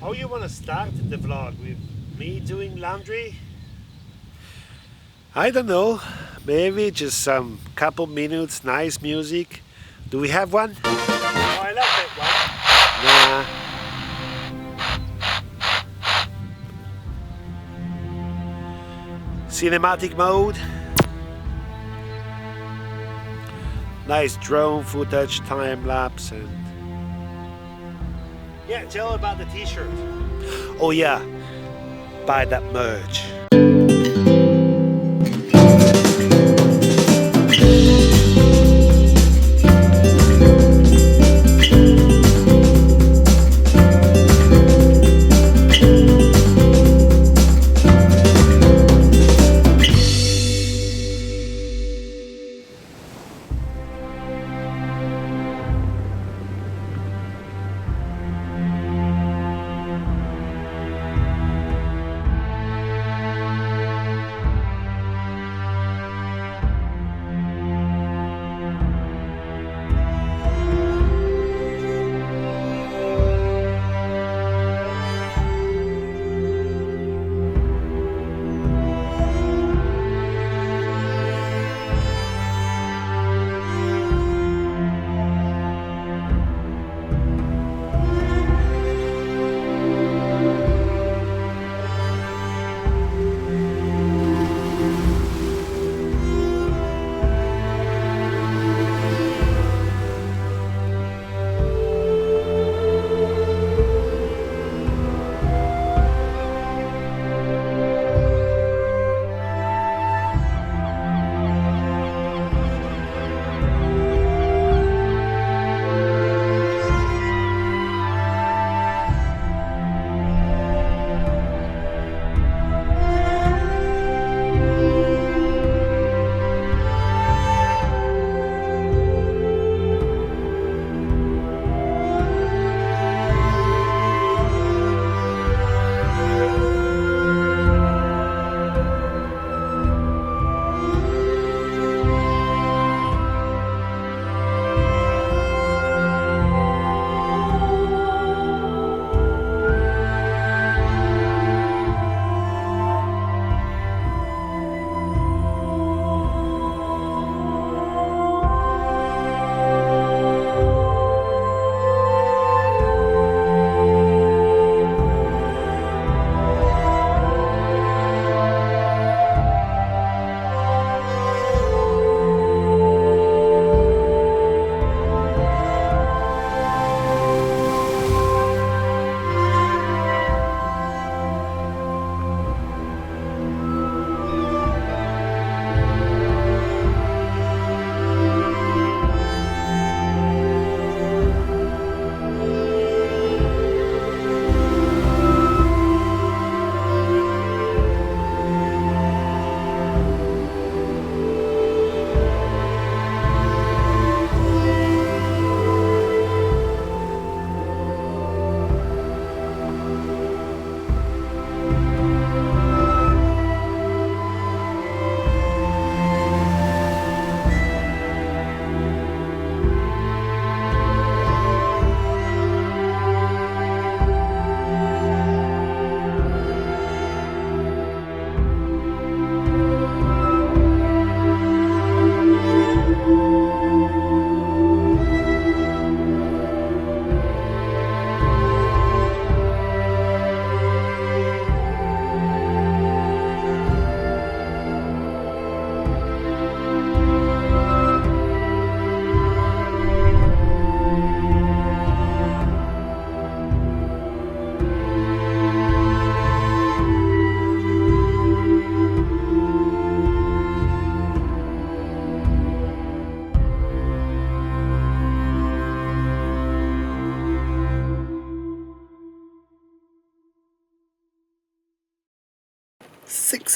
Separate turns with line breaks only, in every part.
How you want to start the vlog? With me doing laundry? I don't know. Maybe just some couple minutes, nice music. Do we have one? Oh, I love that one. Nah. Cinematic mode. Nice drone footage, time lapse, and yeah, tell about the T-shirt. Oh yeah, buy that merch.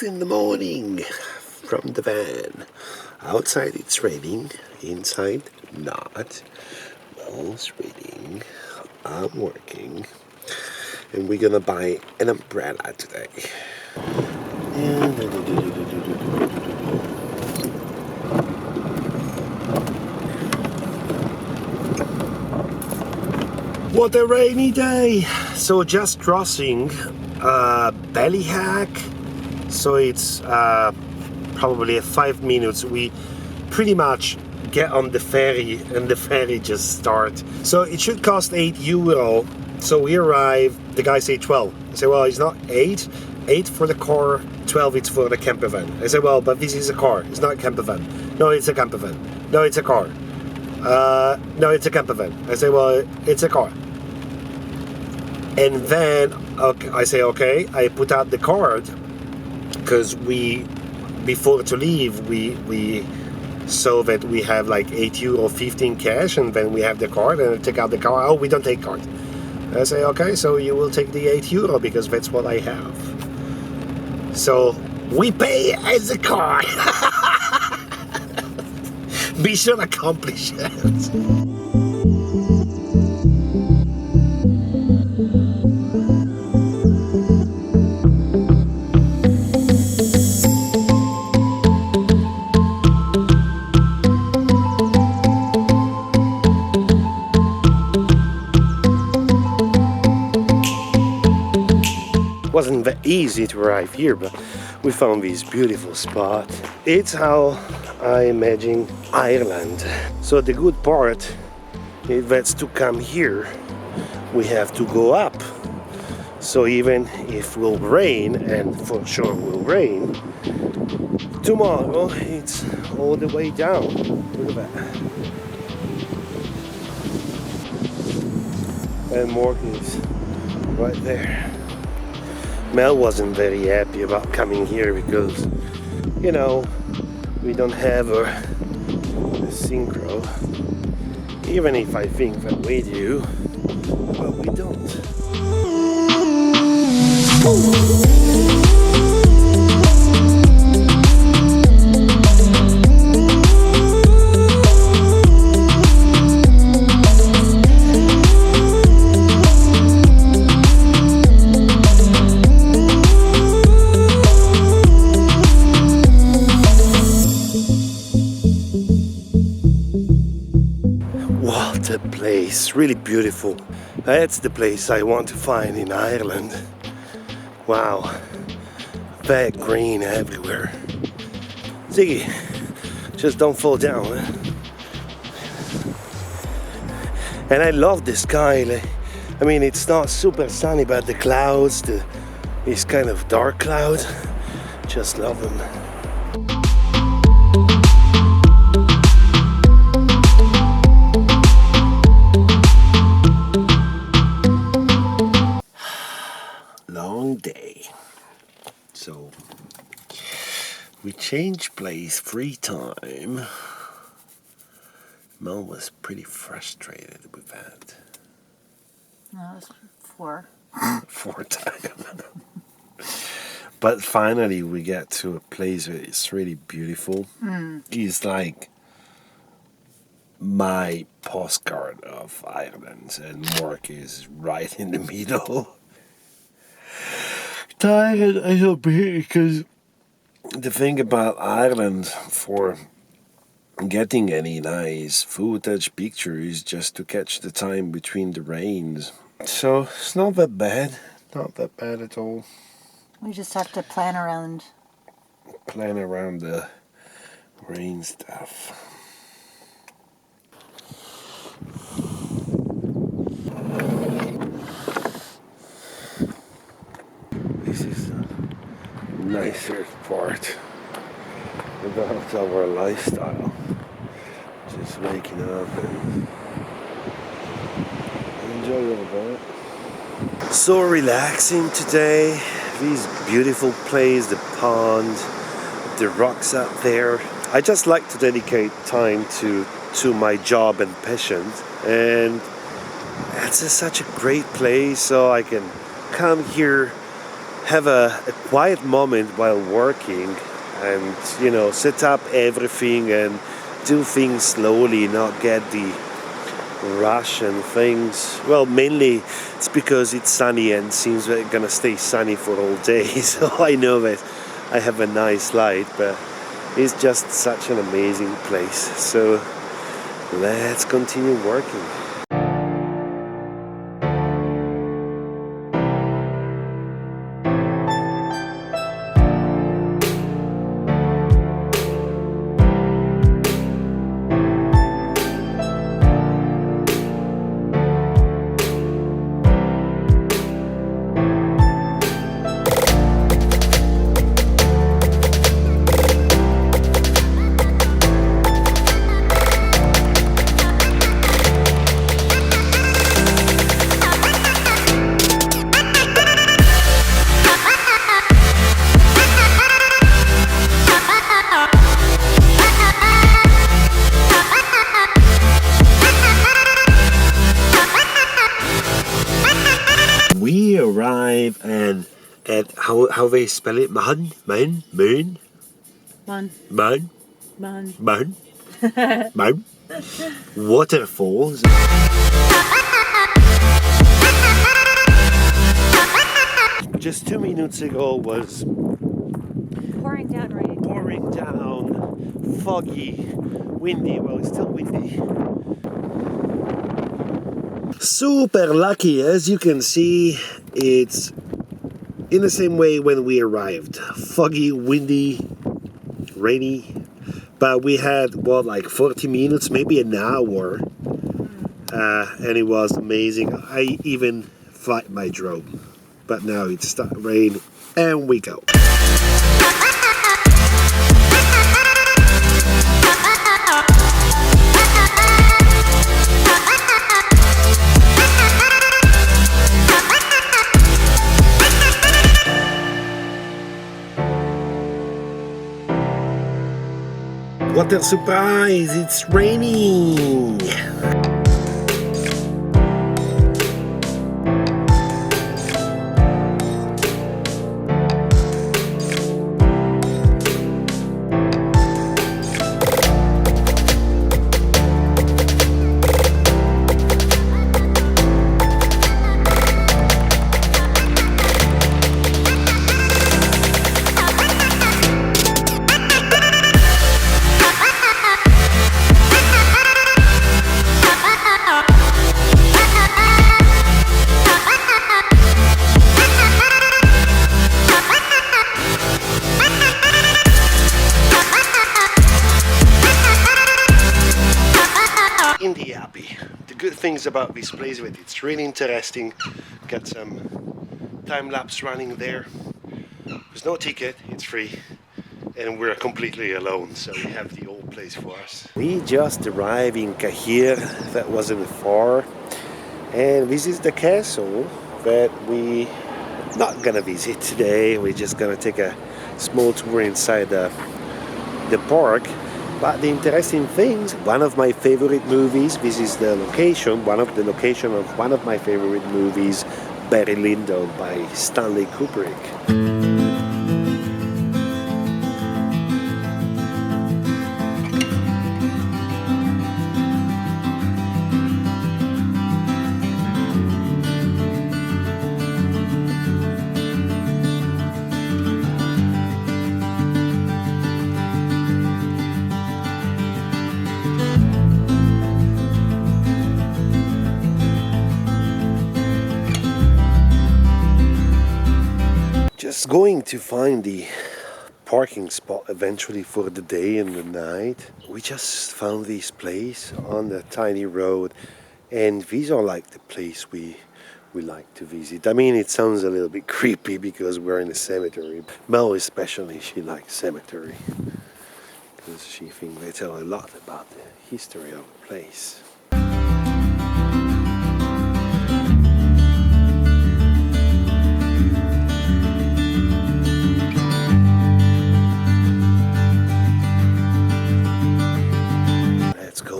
In the morning from the van. Outside it's raining, inside not. Well, it's raining. I'm working, and we're gonna buy an umbrella today. What a rainy day! So just crossing Ballyhack. So it's probably 5 minutes. We pretty much get on the ferry and the ferry just starts. So it should cost €8. So we arrive, the guy say 12. I say, well, it's not 8. 8 for the car, 12 it's for the camper van. I say, well, but this is a car, it's not a camper van. No, it's a camper van. No, it's a car. No, it's a camper van. I say, well, it's a car. And then okay, I say, okay, I put out the card because before to leave, we saw that we have like €8.50 cash, and then we have the card, and I take out the card. Oh, we don't take card. I say, okay, so you will take the €8 because that's what I have. So we pay as a card. Mission accomplished. Wasn't that easy to arrive here, but we found this beautiful spot. It's how I imagine Ireland. So the good part is that's to come here, we have to go up. So even if it will rain, and for sure will rain, tomorrow it's all the way down. Look at that. And Mork is right there. Mel wasn't very happy about coming here because, you know, we don't have a synchro. Even if I think that we do, but we don't. What a place, really beautiful. That's the place I want to find in Ireland. Wow, that green everywhere. Ziggy, just don't fall down. Eh? And I love the sky. I mean, it's not super sunny, but the clouds, these kind of dark clouds, just love them. Long day. So we changed place 3 times. Mel was pretty frustrated with that.
No, it was 4.
4 times. But finally we get to a place where it's really beautiful. It's like my postcard of Ireland, and Mork is right in the middle. Tired a little bit because the thing about Ireland for getting any nice footage pictures just to catch the time between the rains. So it's not that bad, not that bad at all.
We just have to plan around
the rain stuff. This is the nicer part about our lifestyle. Just waking up and enjoy all that. So relaxing today. This beautiful place, the pond, the rocks out there. I just like to dedicate time to my job and passion, and it's such a great place, so I can come here, have a quiet moment while working, and set up everything and do things slowly, not get the rush and things. Well, mainly it's because it's sunny and seems like it's gonna stay sunny for all day, so I know that I have a nice light, but it's just such an amazing place. So let's continue working. We arrive at how they spell it? Mahon Waterfalls. Just 2 minutes ago was
Pouring down rain.
pouring down, foggy, windy. Well, it's still windy. Super lucky, as you can see. It's in the same way when we arrived. Foggy, windy, rainy. But we had, like 40 minutes, maybe an hour. And it was amazing. I even flight my drone. But now it's starting to rain and we go. What a surprise! It's raining! In the abbey. The good things about this place is it's really interesting. Got some time lapse running there. There's no ticket, it's free, and we're completely alone, so we have the whole place for us. We just arrived in Cahir, that wasn't far, and this is the castle that we not gonna visit today. We're just gonna take a small tour inside the park. But the interesting things, one of my favorite movies, this is the location, one of the location of one of my favorite movies, Barry Lyndon by Stanley Kubrick. Just going to find the parking spot eventually for the day and the night. We just found this place on the tiny road, and these are like the place we like to visit. I mean, it sounds a little bit creepy because we're in a cemetery. Mel especially, she likes cemetery because she thinks they tell a lot about the history of the place.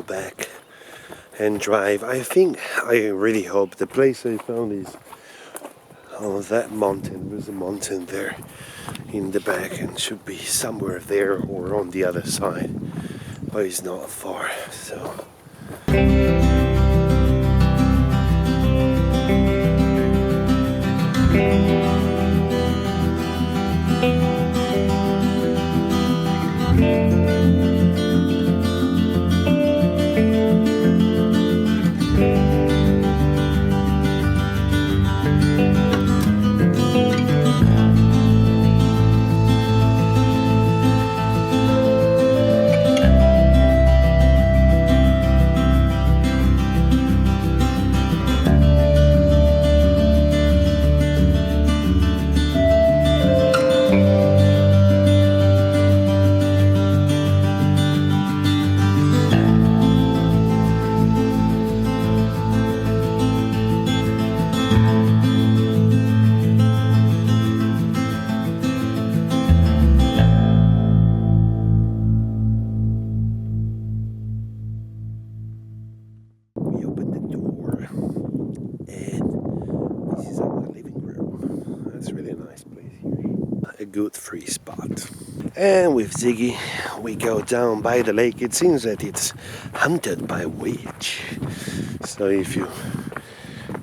Back and drive. I really hope the place I found is on that mountain. There's a mountain there in the back and should be somewhere there or on the other side, but it's not far, so good free spot. And with Ziggy, we go down by the lake. It seems that it's hunted by a witch. So if you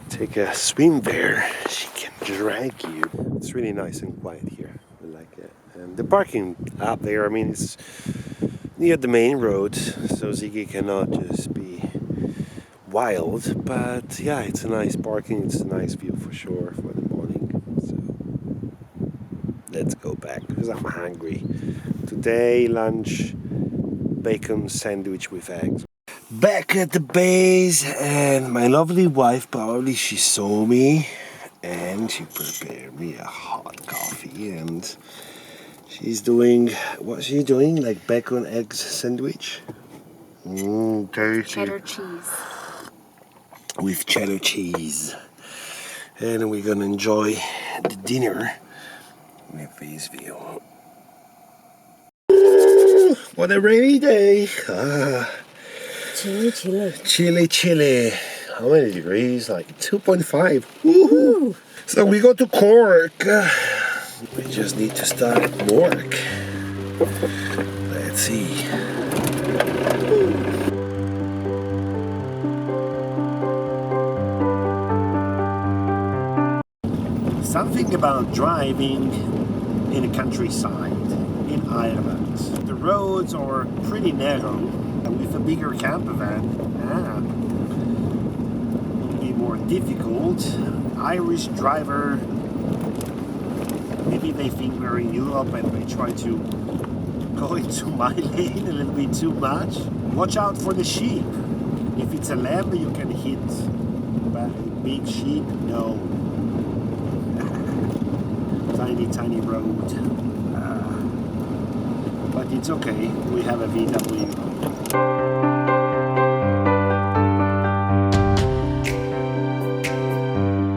take a swim there, she can drag you. It's really nice and quiet here. I like it. And the parking up there, I mean, it's near the main road, so Ziggy cannot just be wild. But yeah, it's a nice parking. It's a nice view for sure for the morning. So let's go back because I'm hungry. Today lunch, bacon sandwich with eggs. Back at the base, and my lovely wife, probably she saw me and she prepared me a hot coffee, and she's doing, what's she doing? Like bacon eggs sandwich? Tasty.
Cheddar cheese.
With cheddar cheese. And we're gonna enjoy the dinner with this view. What a rainy day!
Chilly, chilly.
Chilly, chilly. How many degrees? Like 2.5. Woohoo! So we go to Cork. We just need to start work. Let's see. Something about driving in the countryside in Ireland. The roads are pretty narrow, and with a bigger camper van, it'll be more difficult. Irish driver, maybe they think we're in Europe and they try to go into my lane a little bit too much. Watch out for the sheep. If it's a lamb, you can hit, but a big sheep, no. Tiny road, but it's okay, we have a VW.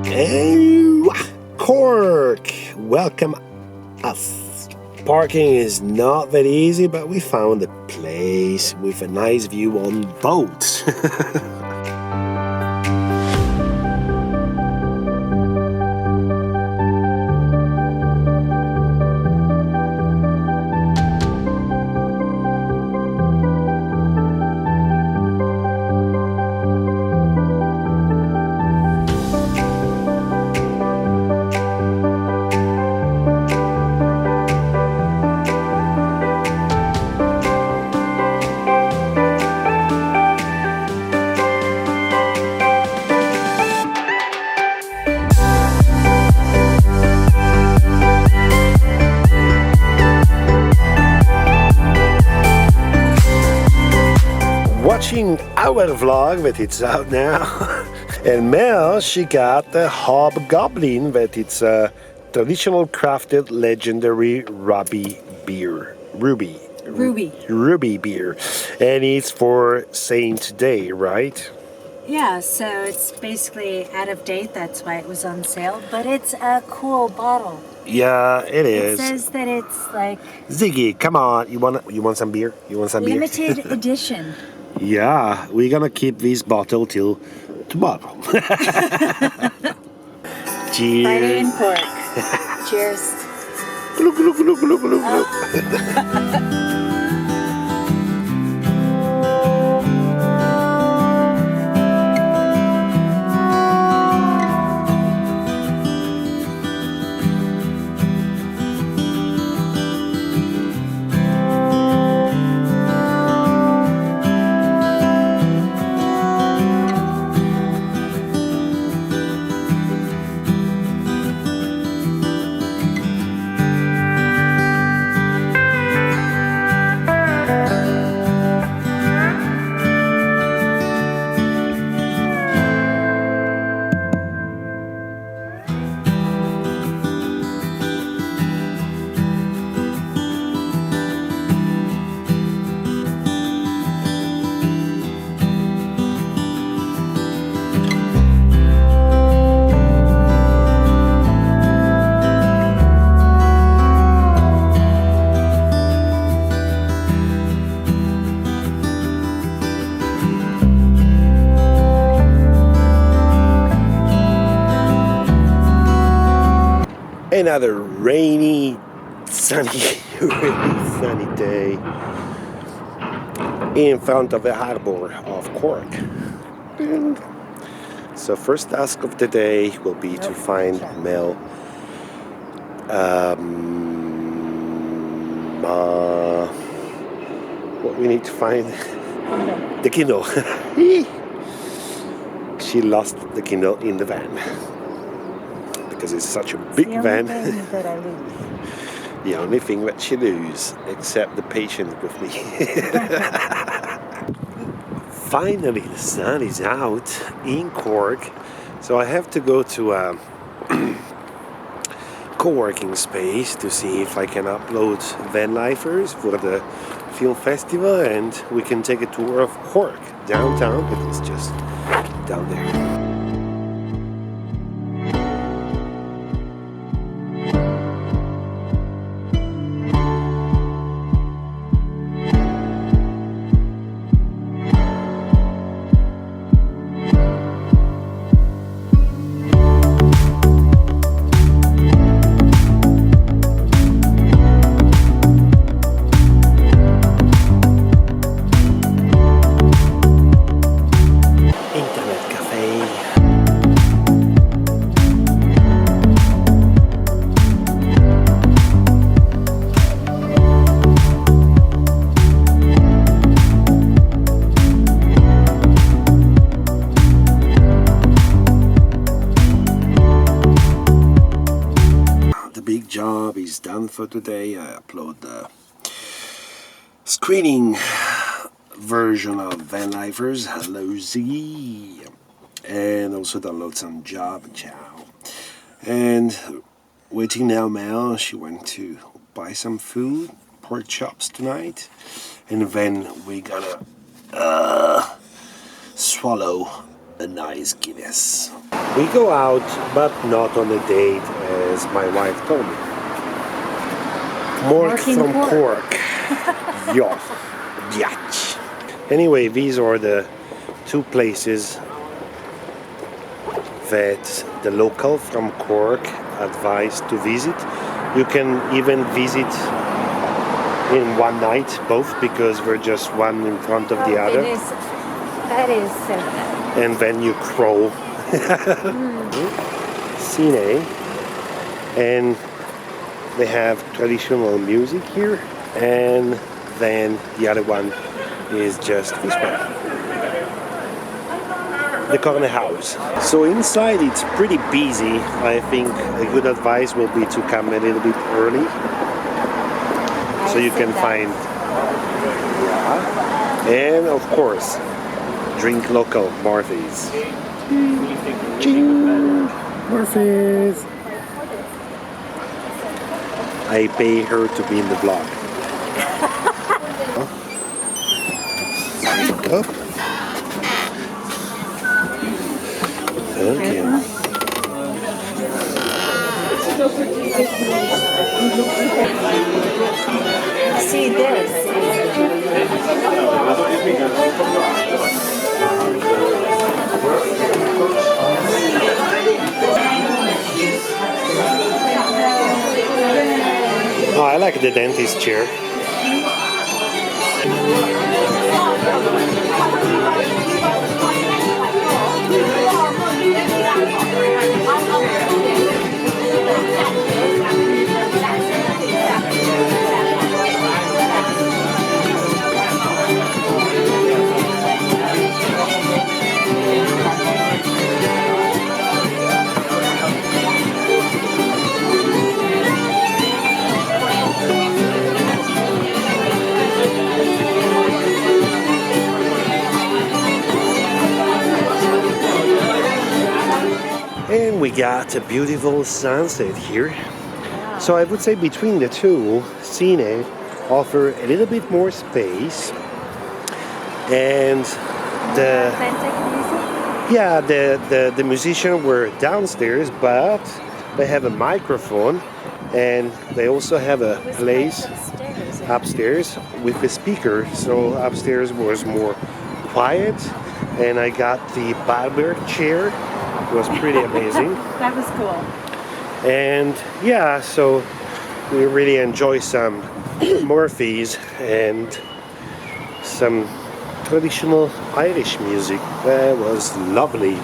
Hey, Cork, welcome us. Parking is not that easy, but we found a place with a nice view on boats. Watching our vlog that it's out now. And Mel, she got the Hobgoblin, that it's a traditional crafted legendary ruby beer. Ruby beer. And it's for Saint Day, right?
Yeah, so it's basically out of date. That's why it was on sale. But it's a cool bottle.
Yeah, it is.
It says that it's like
Ziggy, come on. You want some beer? You want some beer?
limited edition.
Yeah, we're gonna keep this bottle till tomorrow. Cheers.
Friday in Cork. Cheers.
Look. Another rainy sunny, really sunny day in front of the harbor of Cork. And so first task of the day will be to find Mel. What we need to find? The Kindle. She lost the Kindle in the van because it's such a big van. The only thing that she loses, except the patience with me. Finally, the sun is out in Cork, so I have to go to a co-working space to see if I can upload Vanlifers for the film festival, and we can take a tour of Cork downtown, but it's just down there. Job is done for today. I upload the screening version of Vanlifers, Hello Z, and also download some Job Chow. And waiting now, Mel. She went to buy some food, pork chops tonight, and then we gonna swallow a nice Guinness. We go out, but not on a date, as my wife told me. More from Cork. Yeah. Biatch. Anyway, these are the two places that the local from Cork advised to visit. You can even visit in one night, both, because we're just one in front of the other.
That is so good.
And then you crawl. Cine. And they have traditional music here, and then the other one is just this one, the corner house. So inside it's pretty busy. I think a good advice will be to come a little bit early, so you can find, and of course drink local Morphe's. Morphe's. I pay her to be in the vlog. Oh. Okay.
See this.
Oh, I like the dentist chair. And we got a beautiful sunset here. So I would say between the two, Cine offer a little bit more space, and the musicians were downstairs, but they have a microphone, and they also have a place upstairs with the speaker. So upstairs was more quiet, and I got the barber chair. It was pretty amazing.
That was cool.
And yeah, so We really enjoy some Murphys and some traditional Irish music. That was lovely.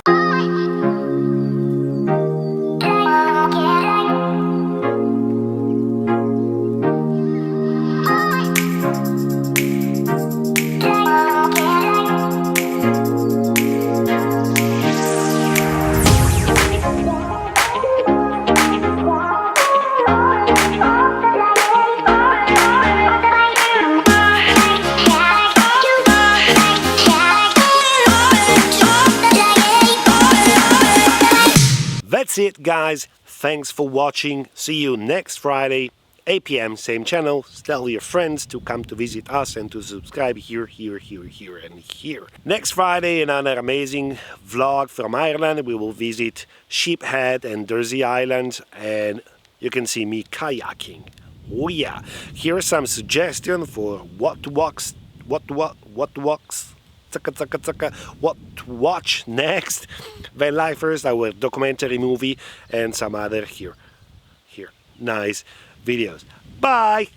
That's it, guys. Thanks for watching. See you next Friday, 8 p.m. same channel. Tell your friends to come to visit us and to subscribe here, and here. Next Friday, another amazing vlog from Ireland. We will visit Sheephead and Dursey Island, and you can see me kayaking. Oh yeah. Here are some suggestions for what to watch next. Vanlifers, our documentary movie, and some other here nice videos. Bye.